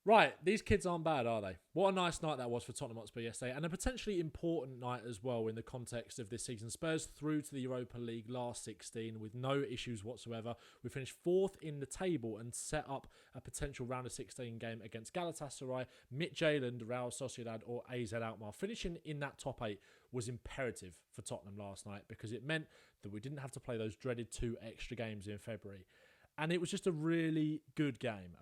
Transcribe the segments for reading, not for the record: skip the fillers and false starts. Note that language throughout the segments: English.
Right, these kids aren't bad, are they? What a nice night that was for Tottenham Hotspur yesterday, and a potentially important night as well in the context of this season. Spurs through to the Europa League last 16 with no issues whatsoever. We finished fourth in the table and set up a potential round of 16 game against Galatasaray, Midtjylland, Real Sociedad or AZ Alkmaar. Finishing in that top 8 was imperative for Tottenham last night because it meant that we didn't have to play those dreaded 2 extra games in February. And it was just a really good game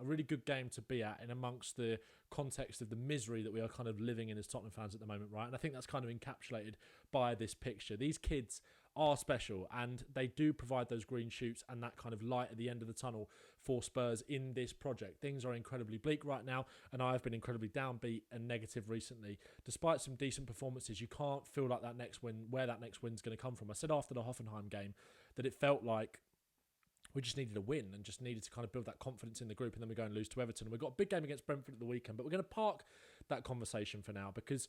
to be at in amongst the context of the misery that we are kind of living in as Tottenham fans at the moment, right? And I think that's kind of encapsulated by this picture. These kids are special and they do provide those green shoots and that kind of light at the end of the tunnel for Spurs in this project. Things are incredibly bleak right now and I've been incredibly downbeat and negative recently. Despite some decent performances, you can't feel like that next win, where that next win's going to come from. I said after the Hoffenheim game that it felt like we just needed a win and just needed to kind of build that confidence in the group, and then we go and lose to Everton. And we've got a big game against Brentford at the weekend, but we're going to park that conversation for now because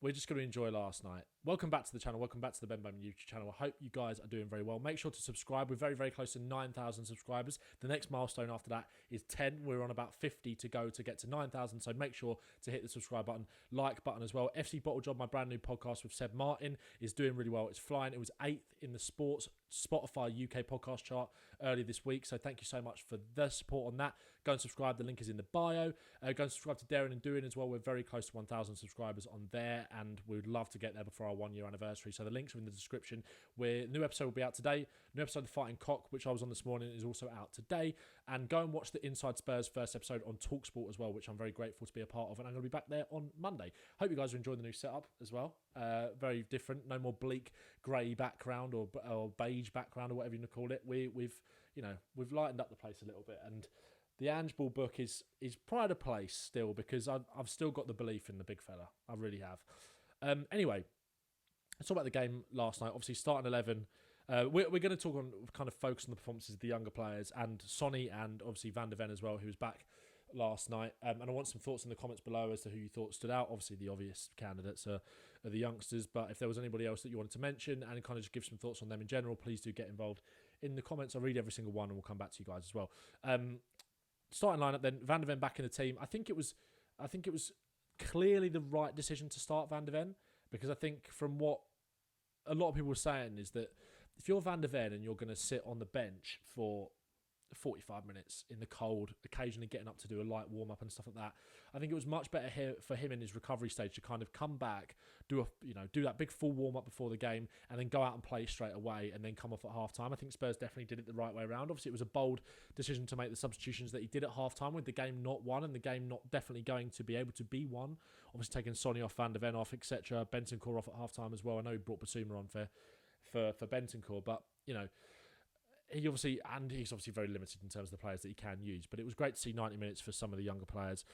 we're just going to enjoy last night. Welcome back to the channel. Welcome back to the Ben Bowman YouTube channel. I hope you guys are doing very well. Make sure to subscribe. We're very, very close to 9,000 subscribers. The next milestone after that is 10. We're on about 50 to go to get to 9,000. So make sure to hit the subscribe button, like button as well. FC Bottle Job, my brand new podcast with Seb Martin, is doing really well. It's flying. It was 8th in the sports Spotify UK podcast chart earlier this week. So thank you so much for the support on that. Go and subscribe. The link is in the bio. Go and subscribe to Darren and Doing as well. We're very close to 1,000 subscribers on there and we would love to get there before our 1-year anniversary. So the links are in the description. New episode will be out today. New episode of Fighting Cock, which I was on this morning, is also out today. And go and watch the Inside Spurs first episode on TalkSport as well, which I'm very grateful to be a part of. And I'm going to be back there on Monday. Hope you guys are enjoying the new setup as well. Very different. No more bleak grey background or beige background or whatever you want to call it. We've lightened up the place a little bit, and the Ange Ball book is pride of place still because I've still got the belief in the big fella. I really have. Anyway, let's talk about the game last night. Obviously, starting 11. We're going to talk on kind of focus on the performances of the younger players and Sonny and obviously Van der Ven as well, who was back last night. And I want some thoughts in the comments below as to who you thought stood out. Obviously, the obvious candidates are the youngsters, but if there was anybody else that you wanted to mention and kind of just give some thoughts on them in general, please do get involved in the comments. I'll read every single one and we'll come back to you guys as well. Starting lineup then, Van der Ven back in the team. I think it was clearly the right decision to start Van der Ven because I think from what a lot of people were saying is that if you're Van der Ven and you're going to sit on the bench for 45 minutes in the cold, occasionally getting up to do a light warm-up and stuff like that, I think it was much better here for him in his recovery stage to kind of come back, do that big full warm-up before the game and then go out and play straight away and then come off at half-time. I think Spurs definitely did it the right way around. Obviously, it was a bold decision to make the substitutions that he did at half-time with the game not won and the game not definitely going to be able to be won. Obviously, taking Sonny off, Van der Ven off, etc. Bentancur off at half-time as well. I know he brought Basuma on for Bentancur, but, he's obviously very limited in terms of the players that he can use. But it was great to see 90 minutes for some of the younger players,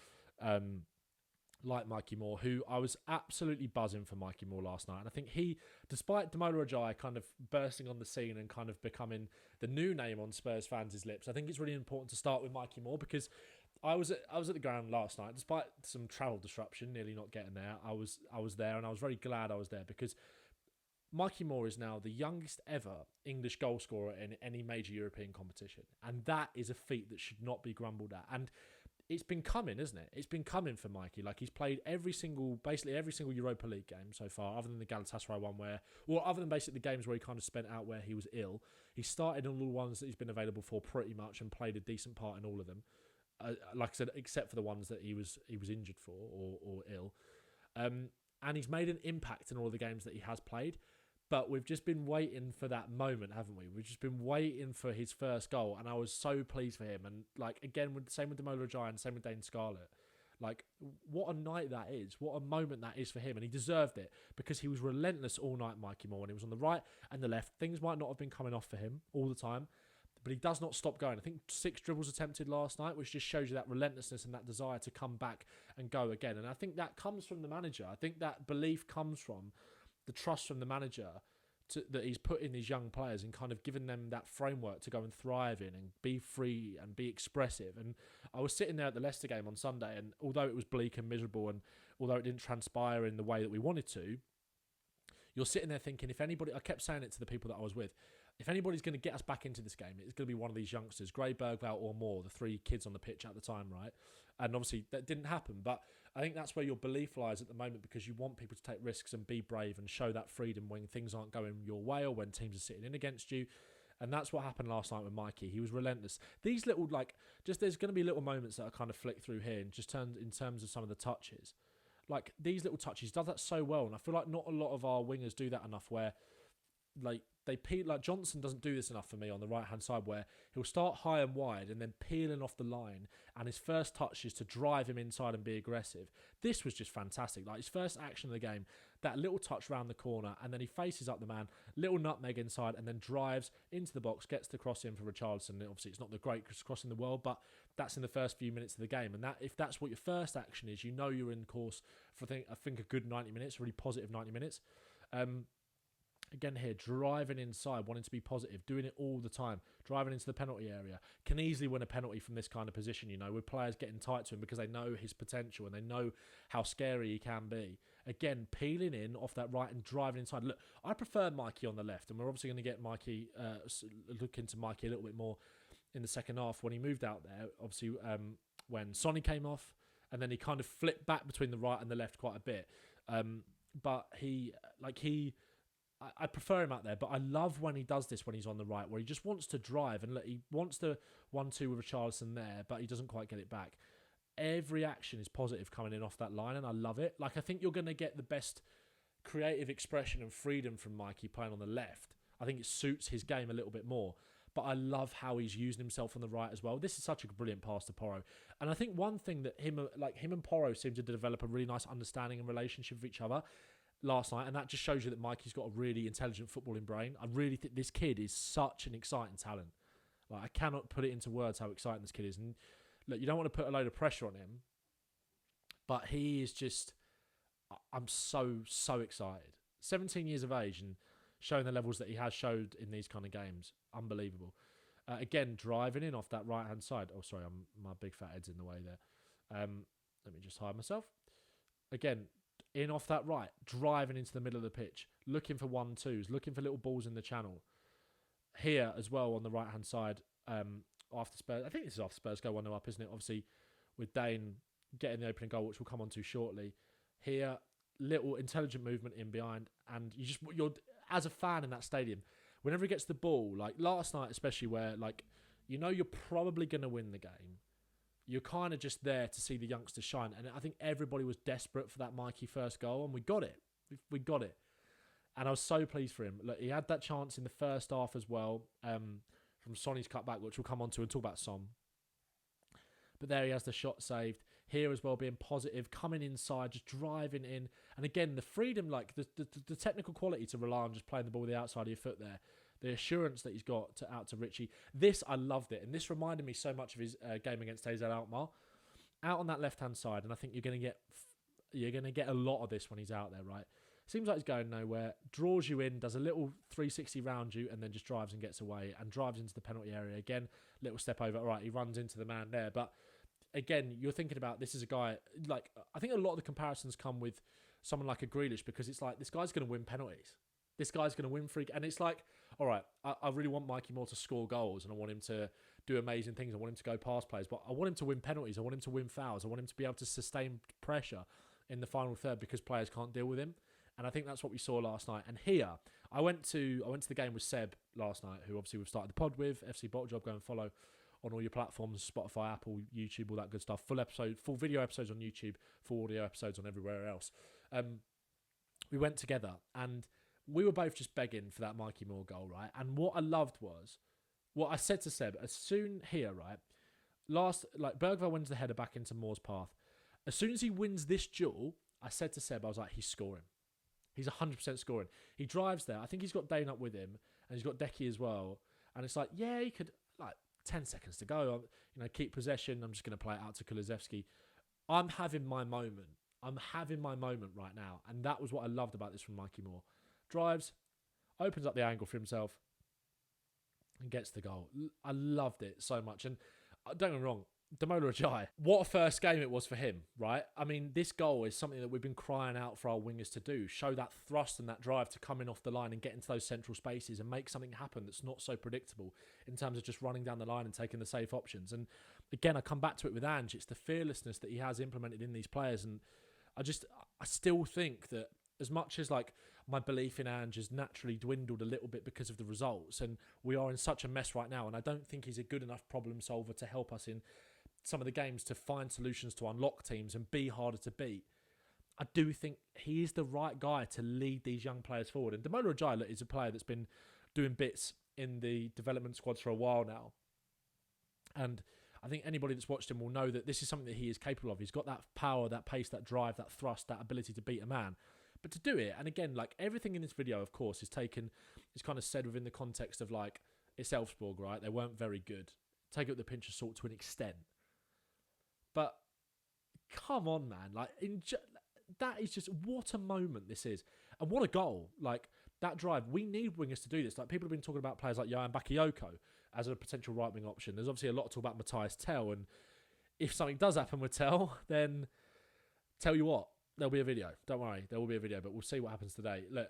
like Mikey Moore, who I was absolutely buzzing for Mikey Moore last night. And I think he, despite Damola Ajayi kind of bursting on the scene and kind of becoming the new name on Spurs fans' lips, I think it's really important to start with Mikey Moore because I was at the ground last night, despite some travel disruption, nearly not getting there. I was there, and I was very glad I was there because Mikey Moore is now the youngest ever English goal scorer in any major European competition. And that is a feat that should not be grumbled at. And it's been coming, isn't it? It's been coming for Mikey. Like, he's played basically every single Europa League game so far, other than the Galatasaray one other than basically the games where he kind of spent out where he was ill. He started in all the ones that he's been available for pretty much and played a decent part in all of them. Like I said, except for the ones that he was injured for or ill. And he's made an impact in all the games that he has played. But we've just been waiting for that moment, haven't we? We've just been waiting for his first goal, and I was so pleased for him. And again, same with Damola Ajayi and same with Dane Scarlett. What a night that is! What a moment that is for him, and he deserved it because he was relentless all night, Mikey Moore. When he was on the right and the left, things might not have been coming off for him all the time, but he does not stop going. I think 6 dribbles attempted last night, which just shows you that relentlessness and that desire to come back and go again. And I think that comes from the manager. I think that belief comes from the trust from the manager that he's put in these young players and kind of given them that framework to go and thrive in and be free and be expressive. And I was sitting there at the Leicester game on Sunday, and although it was bleak and miserable and although it didn't transpire in the way that we wanted to, you're sitting there thinking, if anybody, I kept saying it to the people that I was with, if anybody's going to get us back into this game, it's going to be one of these youngsters, Gray, Bergvall or Moore, the 3 kids on the pitch at the time, right? And obviously that didn't happen. But I think that's where your belief lies at the moment, because you want people to take risks and be brave and show that freedom when things aren't going your way or when teams are sitting in against you. And that's what happened last night with Mikey. He was relentless. These little, there's going to be little moments that I kind of flick through here and just turn in terms of some of the touches. Like, these little touches, he does that so well. And I feel like not a lot of our wingers do that enough, where, they peel, Johnson doesn't do this enough for me on the right-hand side, where he'll start high and wide and then peeling off the line, and his first touch is to drive him inside and be aggressive. This was just fantastic. Like, his first action of the game, that little touch round the corner, and then he faces up the man, little nutmeg inside, and then drives into the box, gets the cross in for Richarlison. And obviously, it's not the greatest cross in the world, but that's in the first few minutes of the game. And that, if that's what your first action is, you know you're in course for, I think a good 90 minutes, a really positive 90 minutes. Again here, driving inside, wanting to be positive, doing it all the time, driving into the penalty area. Can easily win a penalty from this kind of position, with players getting tight to him because they know his potential and they know how scary he can be. Again, peeling in off that right and driving inside. Look, I prefer Mikey on the left, and we're obviously going to get Mikey, look into Mikey a little bit more in the second half when he moved out there. Obviously, when Sonny came off, and then he kind of flipped back between the right and the left quite a bit. But I prefer him out there, but I love when he does this when he's on the right, where he just wants to drive, and look, he wants to 1-2 with Richarlison there, but he doesn't quite get it back. Every action is positive coming in off that line, and I love it. I think you're going to get the best creative expression and freedom from Mikey playing on the left. I think it suits his game a little bit more, but I love how he's using himself on the right as well. This is such a brilliant pass to Porro, and I think one thing that him and Porro seem to develop a really nice understanding and relationship with each other last night, and that just shows you that Mikey's got a really intelligent footballing brain. I really think this kid is such an exciting talent. I cannot put it into words how exciting this kid is. And look, you don't want to put a load of pressure on him, but he is just, I'm so excited. 17 years of age and showing the levels that he has showed in these kind of games. Unbelievable. Again, driving in off that right-hand side. Oh, sorry, my big fat head's in the way there. Let me just hide myself. Again, in off that right, driving into the middle of the pitch, looking for 1-2s, looking for little balls in the channel. Here as well on the right-hand side, after Spurs, I think this is after Spurs go 1-0 up, isn't it? Obviously, with Dane getting the opening goal, which we'll come on to shortly. Here, little intelligent movement in behind, and you're as a fan in that stadium, whenever he gets the ball, like last night especially, where you're probably going to win the game. You're kind of just there to see the youngsters shine. And I think everybody was desperate for that Mikey first goal, and we got it. We got it. And I was so pleased for him. Look, he had that chance in the first half as well, from Sonny's cutback, which we'll come on to and talk about Son. But there he has the shot saved. Here as well, being positive, coming inside, just driving in. And again, the freedom, the technical quality to rely on just playing the ball with the outside of your foot there. The assurance that he's got out to Richie. This, I loved it. And this reminded me so much of his game against AZ Alkmaar. Out on that left-hand side. And I think you're going to get a lot of this when he's out there, right? Seems like he's going nowhere. Draws you in, does a little 360 round you, and then just drives and gets away. And drives into the penalty area. Again, little step over. All right, he runs into the man there. But again, you're thinking about this is a guy, I think a lot of the comparisons come with someone like a Grealish, because it's like, this guy's going to win penalties. This guy's going to win free. And it's like, all right, I really want Mikey Moore to score goals, and I want him to do amazing things. I want him to go past players, but I want him to win penalties. I want him to win fouls. I want him to be able to sustain pressure in the final third, because players can't deal with him. And I think that's what we saw last night. And here, I went to the game with Seb last night, who obviously we've started the pod with, FC Bottle Job. Go and follow on all your platforms, Spotify, Apple, YouTube, all that good stuff. Full video episodes on YouTube, full audio episodes on everywhere else. We went together, and we were both just begging for that Mikey Moore goal, right? And what I loved was, what I said to Seb, as soon here, right? Bergvall wins the header back into Moore's path. As soon as he wins this duel, I said to Seb, I was like, he's scoring. He's 100% scoring. He drives there. I think he's got Dane up with him, and he's got Decky as well. And it's like, yeah, he could, 10 seconds to go, keep possession. I'm just going to play it out to Kulusevski. I'm having my moment. I'm having my moment right now. And that was what I loved about this from Mikey Moore. Drives, opens up the angle for himself, and gets the goal. I loved it so much. And don't get me wrong, Damola Ajayi, what a first game it was for him, right? I mean, this goal is something that we've been crying out for our wingers to do. Show that thrust and that drive to come in off the line and get into those central spaces and make something happen that's not so predictable in terms of just running down the line and taking the safe options. And again, I come back to it with Ange. It's the fearlessness that he has implemented in these players, and I still think that as much as like my belief in Ange has naturally dwindled a little bit because of the results, and we are in such a mess right now, and I don't think he's a good enough problem solver to help us in some of the games to find solutions to unlock teams and be harder to beat. I do think he is the right guy to lead these young players forward. And Damola Ajayi is a player that's been doing bits in the development squads for a while now. And I think anybody that's watched him will know that this is something that he is capable of. He's got that power, that pace, that drive, that thrust, that ability to beat a man. But to do it, and again, like everything in this video, of course, is kind of said within the context of like, it's Elfsborg, right? They weren't very good. Take it with a pinch of salt to an extent. But come on, man. Like, that is just, what a moment this is. And what a goal. Like, that drive, we need wingers to do this. Like, people have been talking about players like Yohan Bakayoko as a potential right-wing option. There's obviously a lot to talk about Matthias Tell, and if something does happen with Tell, then tell you what, there'll be a video. Don't worry, there will be a video, but we'll see what happens today. Look,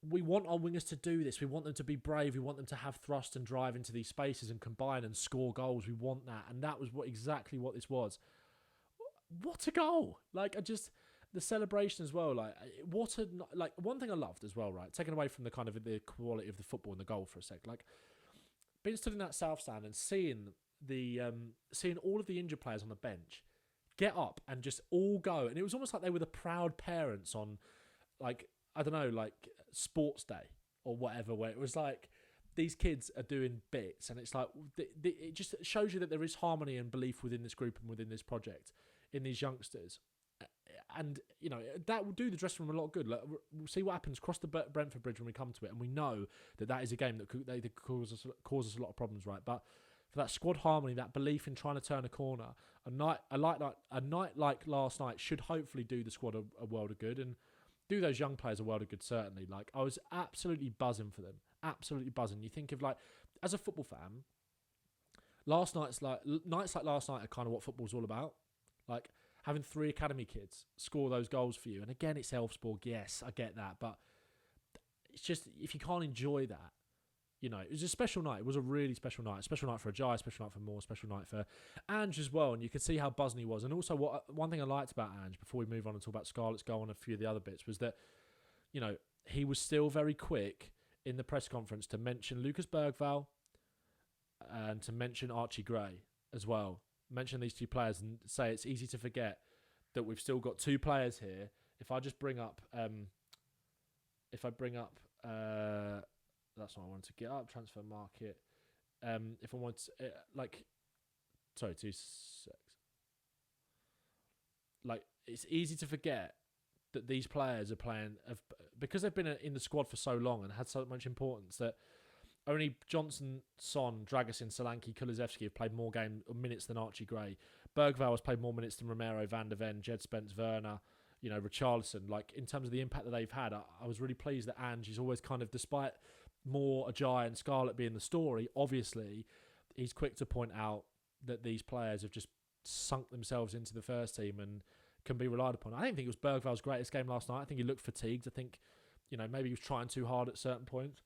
we want our wingers to do this. We want them to be brave. We want them to have thrust and drive into these spaces and combine and score goals. We want that, and that was exactly what this was. What a goal! Like, the celebration as well. Like, one thing I loved as well, right? Taken away from the kind of the quality of the football and the goal for a sec. Like, being stood in that south stand and seeing all of the injured players on the bench get up and just all go, and it was almost like they were the proud parents on, like, I don't know, like sports day or whatever, where it was like these kids are doing bits, and it's like it just shows you that there is harmony and belief within this group and within this project in these youngsters. And, you know, that will do the dressing room a lot of good. Like, we'll see what happens across the Brentford Bridge when we come to it. And we know that is a game that could cause us a lot of problems, right? But for that squad harmony, that belief in trying to turn a corner, a night like last night should hopefully do the squad a world of good, and do those young players a world of good, certainly. Like, I was absolutely buzzing for them. Absolutely buzzing. You think of, like, as a football fan, nights like last night are kind of what football's all about. Like, having 3 academy kids score those goals for you. And again, it's Elfsborg. Yes, I get that. But it's just, if you can't enjoy that, you know, it was a special night. It was a really special night. A special night for Ajayi, special night for Moore, special night for Ange as well. And you could see how buzzing he was. And also, one thing I liked about Ange, before we move on and talk about Scarlett's goal and a few of the other bits, was that, you know, he was still very quick in the press conference to mention Lucas Bergvall and to mention Archie Gray as well. Mention these 2 players and say it's easy to forget that we've still got 2 players here. If I just bring up, that's what I wanted to get up, transfer market. If I want to, 2 secs. Like, it's easy to forget that these players are playing, because they've been in the squad for so long and had so much importance, that only Johnson, Son, Dragusin, Solanke, Kulusevski have played more minutes than Archie Gray. Bergvall has played more minutes than Romero, Van der Ven, Jed Spence, Werner, you know, Richarlison. Like, in terms of the impact that they've had, I was really pleased that Ange is always kind of, despite Moore, Ajayi and Scarlett being the story, obviously, he's quick to point out that these players have just sunk themselves into the first team and can be relied upon. I don't think it was Bergvall's greatest game last night. I think he looked fatigued. I think, you know, maybe he was trying too hard at certain points.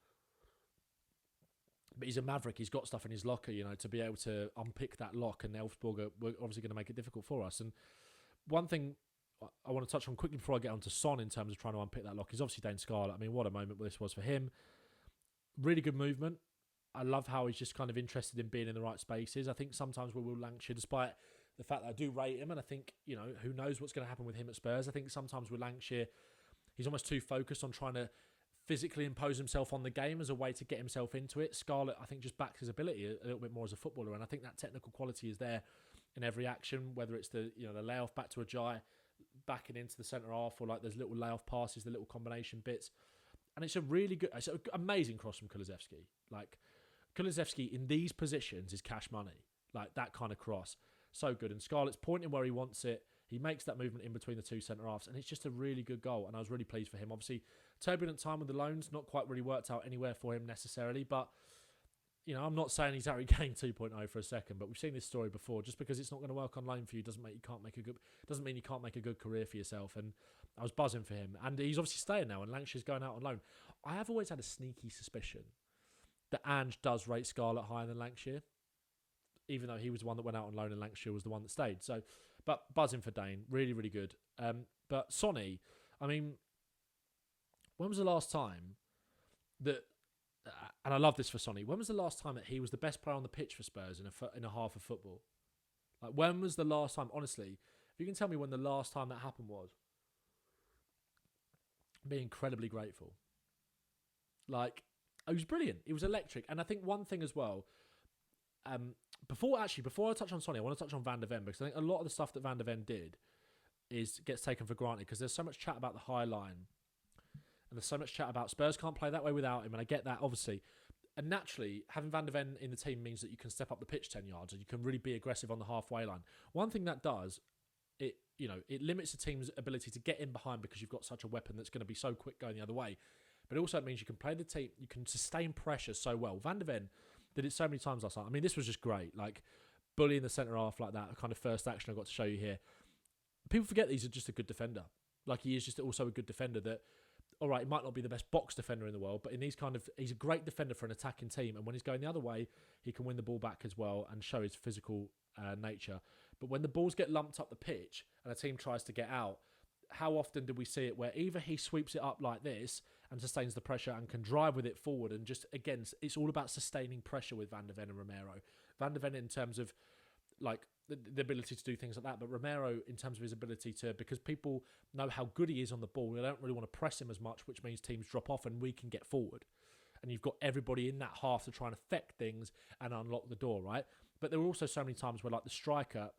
But he's a maverick. He's got stuff in his locker, you know, to be able to unpick that lock. And Elfsborg are obviously going to make it difficult for us. And one thing I want to touch on quickly before I get on to Son in terms of trying to unpick that lock is obviously Dane Scarlett. I mean, what a moment this was for him. Really good movement. I love how he's just kind of interested in being in the right spaces. I think sometimes we will Lancashire, despite the fact that I do rate him, and I think, you know, who knows what's going to happen with him at Spurs. I think sometimes with Lancashire, he's almost too focused on trying to physically impose himself on the game as a way to get himself into it. Scarlett, I think, just backs his ability a little bit more as a footballer, and I think that technical quality is there in every action, whether it's the layoff back to Ajayi, backing into the centre half, or like there's little layoff passes, the little combination bits. And it's it's an amazing cross from Kulusevski. Like, Kulusevski in these positions is cash money. Like, that kind of cross. So good. And Scarlett's pointing where he wants it. He makes that movement in between the 2 centre-halves, and it's just a really good goal, and I was really pleased for him. Obviously, turbulent time with the loans, not quite really worked out anywhere for him necessarily, but, you know, I'm not saying he's Harry Kane 2.0 for a second, but we've seen this story before. Just because it's not going to work on loan for you doesn't mean you can't make a good career for yourself, and I was buzzing for him. And he's obviously staying now, and Lancashire's going out on loan. I have always had a sneaky suspicion that Ange does rate Scarlett higher than Lancashire. even though he was the one that went out on loan and Lancashire was the one that stayed. So, but buzzing for Dane, really, really good. But Sonny, I mean, when was the last time that, and I love this for Sonny, when was the last time that he was the best player on the pitch for Spurs in a half of football? Like, when was the last time, honestly, if you can tell me when the last time that happened was, I'd be incredibly grateful. Like, it was brilliant. It was electric. And I think one thing as well, before I touch on Sonny, I want to touch on Van de Ven, because I think a lot of the stuff that Van de Ven did gets taken for granted, because there's so much chat about the high line, and there's so much chat about Spurs can't play that way without him, and I get that, obviously. And naturally, having Van de Ven in the team means that you can step up the pitch 10 yards, and you can really be aggressive on the halfway line. One thing that does, it limits the team's ability to get in behind, because you've got such a weapon that's going to be so quick going the other way. But it also means you can play the team, you can sustain pressure so well. Van de Ven did it so many times last night. I mean, this was just great. Like, bullying the centre half like that, kind of first action I got to show you here. People forget that he's just a good defender. Like, he is just also a good defender that, all right, he might not be the best box defender in the world, but he's a great defender for an attacking team. And when he's going the other way, he can win the ball back as well and show his physical nature. But when the balls get lumped up the pitch and a team tries to get out, how often do we see it where either he sweeps it up like this and sustains the pressure and can drive with it forward, and just, again, it's all about sustaining pressure with Van de Ven and Romero. Van de Ven in terms of, like, the ability to do things like that, but Romero in terms of his ability to, because people know how good he is on the ball, they don't really want to press him as much, which means teams drop off and we can get forward. And you've got everybody in that half to try and affect things and unlock the door, right? But there are also so many times where, like, the striker,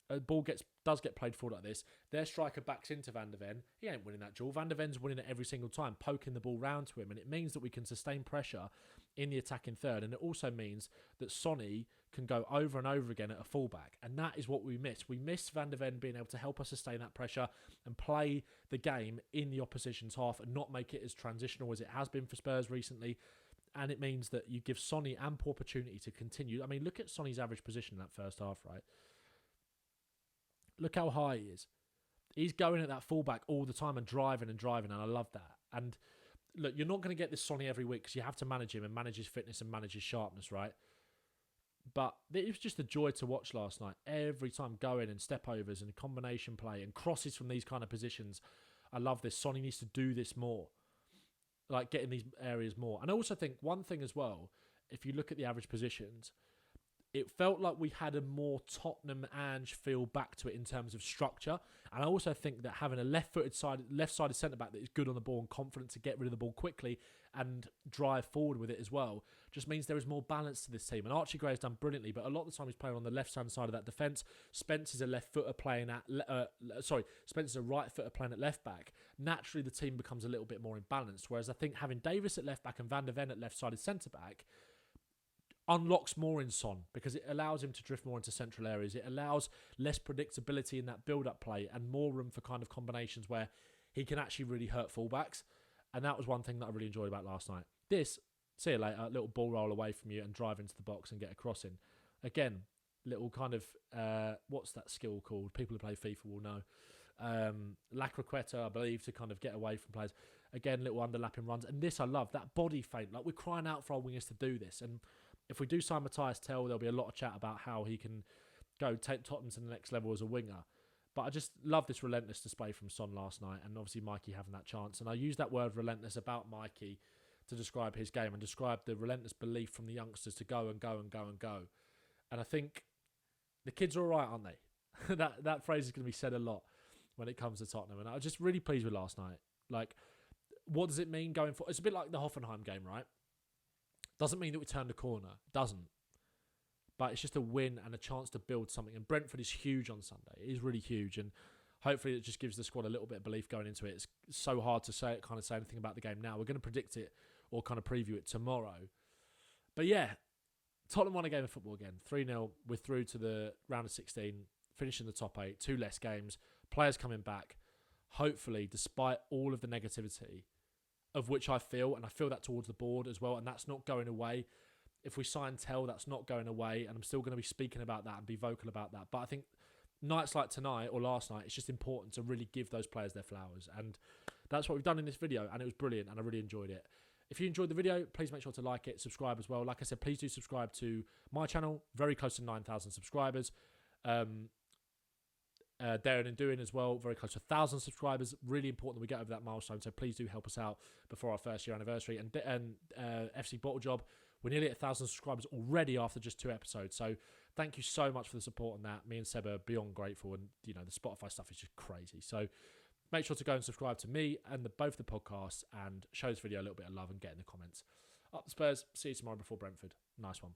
a ball does get played forward like this, their striker backs into Van de Ven, he ain't winning that duel. Van de Ven's winning it every single time, poking the ball round to him, and it means that we can sustain pressure in the attacking third, and it also means that Sonny can go over and over again at a fullback, and that is what we miss. We miss Van de Ven being able to help us sustain that pressure and play the game in the opposition's half and not make it as transitional as it has been for Spurs recently. And it means that you give Sonny ample opportunity to continue. I mean, look at Sonny's average position in that first half, right? Look how high he is. He's going at that fullback all the time and driving, and I love that. And look, you're not going to get this Sonny every week, because you have to manage him and manage his fitness and manage his sharpness, right? But it was just a joy to watch last night. Every time going and step overs and combination play and crosses from these kind of positions. I love this. Sonny needs to do this more. Like, get in these areas more. And I also think one thing as well, if you look at the average positions, it felt like we had a more Tottenham Ange feel back to it in terms of structure. And I also think that having a left-sided centre-back that is good on the ball and confident to get rid of the ball quickly and drive forward with it as well, just means there is more balance to this team. And Archie Gray has done brilliantly, but a lot of the time he's playing on the left-hand side of that defence. Spencer's a left-footer playing at... Spencer's a right-footer playing at left-back. Naturally, the team becomes a little bit more imbalanced. Whereas I think having Davis at left-back and Van de Ven at left-sided centre-back unlocks more in Son, because it allows him to drift more into central areas. It allows less predictability in that build-up play and more room for kind of combinations where he can actually really hurt fullbacks. And that was one thing that I really enjoyed about last night. This, see you later, little ball roll away from you and drive into the box and get a cross in. Again, little kind of, what's that skill called? People who play FIFA will know. La croqueta, I believe, to kind of get away from players. Again, little underlapping runs. And this I love, that body feint. Like, we're crying out for our wingers to do this. And if we do sign Matthias Tell, there'll be a lot of chat about how he can go take Tottenham to the next level as a winger. But I just love this relentless display from Son last night, and obviously Mikey having that chance. And I use that word relentless about Mikey to describe his game and describe the relentless belief from the youngsters to go and go and go and go. And I think the kids are all right, aren't they? that phrase is going to be said a lot when it comes to Tottenham. And I was just really pleased with last night. Like, what does it mean going forward? It's a bit like the Hoffenheim game, right? Doesn't mean that we turned the corner. Doesn't. But it's just a win and a chance to build something. And Brentford is huge on Sunday. It is really huge. And hopefully it just gives the squad a little bit of belief going into it. It's so hard to say anything about the game now. We're going to predict it or kind of preview it tomorrow. But yeah, Tottenham won a game of football again. 3-0. We're through to the round of 16, finishing the top 8, 2 less games, players coming back. Hopefully, despite all of the negativity, of which I feel, and I feel that towards the board as well, and that's not going away. If we sign Tell, that's not going away, and I'm still going to be speaking about that and be vocal about that. But I think nights like tonight or last night, it's just important to really give those players their flowers, and that's what we've done in this video, and it was brilliant, and I really enjoyed it. If you enjoyed the video, please make sure to like it, subscribe as well. Like I said, please do subscribe to my channel, very close to 9,000 subscribers. Daring and Doing as well, very close to 1,000 subscribers. Really important that we get over that milestone, so please do help us out before our first year anniversary. And FC Bottle Job, we're nearly at 1,000 subscribers already after just 2 episodes. So thank you so much for the support on that. Me and Seb are beyond grateful, and the Spotify stuff is just crazy. So make sure to go and subscribe to me and both the podcasts, and show this video a little bit of love and get in the comments. Up the Spurs. See you tomorrow before Brentford. Nice one.